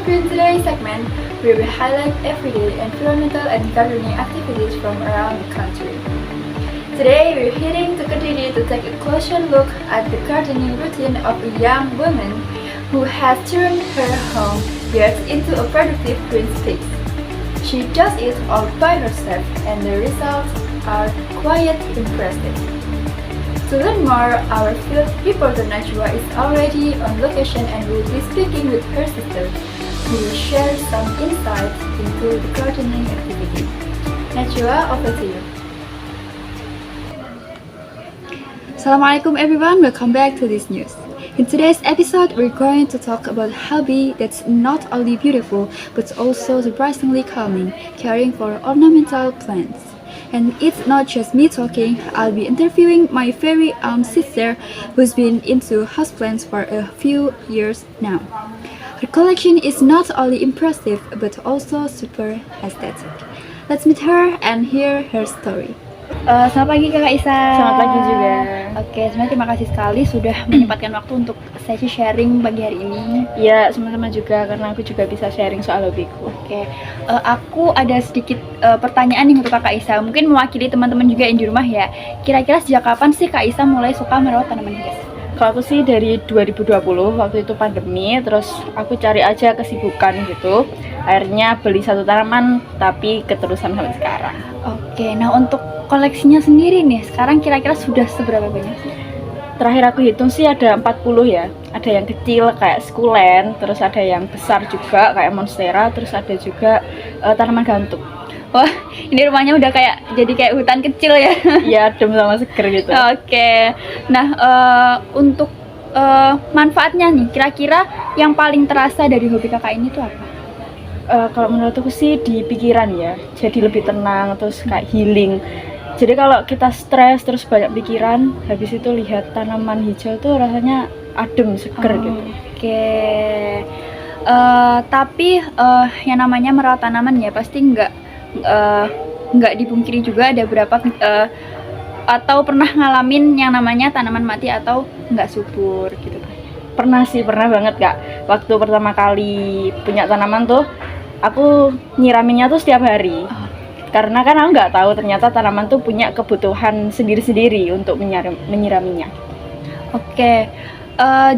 In today's segment, we will highlight everyday environmental and gardening activities from around the country. Today, we're heading to Kediri to take a closer look at the gardening routine of a young woman who has turned her home yard into a productive green space. She does it all by herself, and the results are quite impressive. To learn more, our field reporter Najwa is already on location and will be speaking with her sister, who will share some insights into the gardening activity. Najwa, over to you. Assalamualaikum everyone, welcome back to this news. In today's episode, we're going to talk about a hobby that's not only beautiful but also surprisingly calming, caring for ornamental plants. And it's not just me talking, I'll be interviewing my very own sister who's been into houseplants for a few years now. Her collection is not only impressive but also super aesthetic. Let's meet her and hear her story. Selamat pagi Kakak Isa. Selamat pagi juga. Oke, sebenarnya terima kasih sekali sudah menyempatkan waktu untuk sesi sharing pagi hari ini. Ya, sama-sama juga karena aku juga bisa sharing soal hobiku. Oke, aku ada sedikit pertanyaan nih untuk Kakak Isa. Mungkin mewakili teman-teman juga yang di rumah ya. Kira-kira sejak kapan sih Kak Isa mulai suka merawat tanaman hias? Kalau aku sih dari 2020, waktu itu pandemi, terus aku cari aja kesibukan gitu. Akhirnya beli satu tanaman, tapi keterusan sampai sekarang. Oke, nah untuk koleksinya sendiri nih, sekarang kira-kira sudah seberapa banyak sih? Terakhir aku hitung sih ada 40 ya. Ada yang kecil kayak sukulen, terus ada yang besar juga kayak monstera, terus ada juga tanaman gantung. Wah, ini rumahnya udah jadi kayak hutan kecil ya? Iya, adem sama seger gitu. Oke, nah untuk manfaatnya nih, kira-kira yang paling terasa dari hobi kakak ini tuh apa? Kalau menurut aku sih di pikiran ya, jadi lebih tenang, terus kayak healing. Jadi kalau kita stres terus banyak pikiran, habis itu lihat tanaman hijau tuh rasanya adem, seger gitu. Oke. Tapi yang namanya merawat tanaman ya pasti nggak dipungkiri juga ada beberapa atau pernah ngalamin yang namanya tanaman mati atau nggak subur gitu. Pernah banget Kak. Waktu pertama kali punya tanaman tuh, aku nyiraminnya tuh setiap hari. Karena kan aku nggak tahu ternyata tanaman tuh punya kebutuhan sendiri-sendiri untuk menyiraminya. Oke,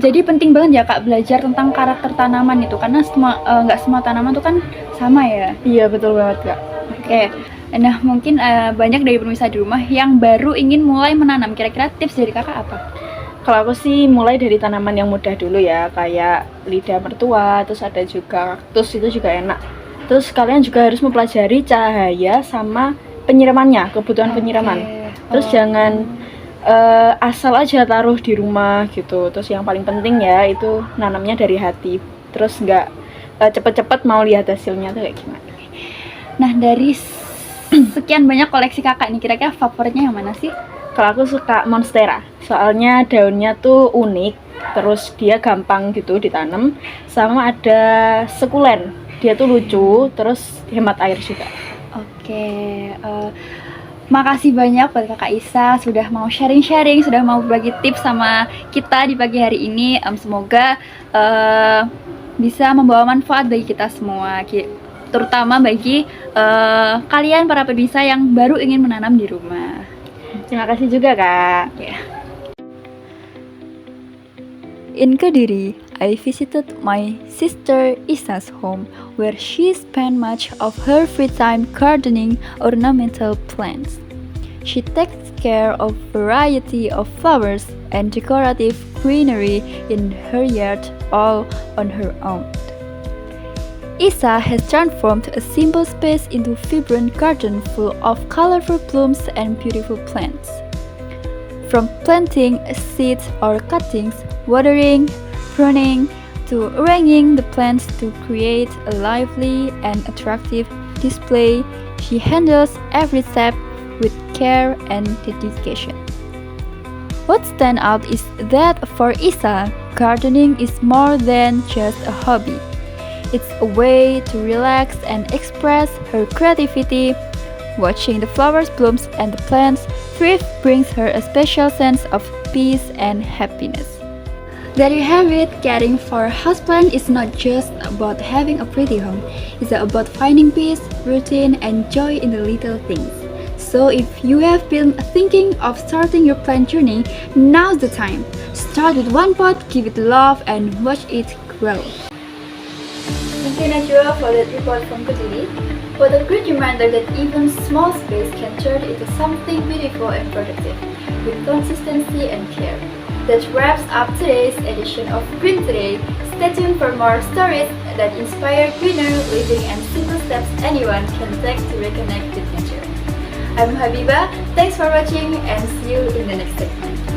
jadi penting banget ya Kak belajar tentang karakter tanaman itu karena nggak semua tanaman tuh kan sama ya. Iya betul banget Kak. Oke, nah mungkin banyak dari pemirsa di rumah yang baru ingin mulai menanam. Kira-kira tips dari Kakak apa? Kalau aku sih mulai dari tanaman yang mudah dulu ya, kayak lidah mertua, terus ada juga kaktus, itu juga enak. Terus kalian juga harus mempelajari cahaya sama penyiramannya, kebutuhan penyiraman. Terus jangan asal aja taruh di rumah gitu. Terus yang paling penting ya itu nanamnya dari hati. Terus nggak cepet-cepet mau lihat hasilnya tuh kayak gimana. Nah dari sekian banyak koleksi kakak nih, kira-kira favoritnya yang mana sih? Kalau aku suka monstera, soalnya daunnya tuh unik, terus dia gampang gitu ditanam. Sama ada sukulen, dia tuh lucu, terus hemat air juga. Oke, makasih banyak buat Kakak Isa sudah mau sharing-sharing, sudah mau berbagi tips sama kita di pagi hari ini. Semoga bisa membawa manfaat bagi kita semua, terutama bagi kalian para pemirsa yang baru ingin menanam di rumah. Terima kasih juga Kak. Yeah. In Kediri, I visited my sister Isa's home where she spent much of her free time gardening ornamental plants. She takes care of variety of flowers and decorative greenery in her yard all on her own. Isa has transformed a simple space into a vibrant garden full of colorful blooms and beautiful plants. From planting seeds or cuttings, watering, pruning, to arranging the plants to create a lively and attractive display, she handles every step with care and dedication. What stands out is that for Isa, gardening is more than just a hobby. It's a way to relax and express her creativity. Watching the flowers bloom and the plants thrive brings her a special sense of peace and happiness. There you have it. Caring for a houseplant is not just about having a pretty home. It's about finding peace, routine, and joy in the little things. So if you have been thinking of starting your plant journey, now's the time. Start with one pot, give it love, and watch it grow. Thank you, Najwa, for that report from Kediri. What a great reminder that even small space can turn into something beautiful and productive, with consistency and care. That wraps up today's edition of Green Today. Stay tuned for more stories that inspire greener living and simple steps anyone can take to reconnect with nature. I'm Habiba, thanks for watching and see you in the next segment.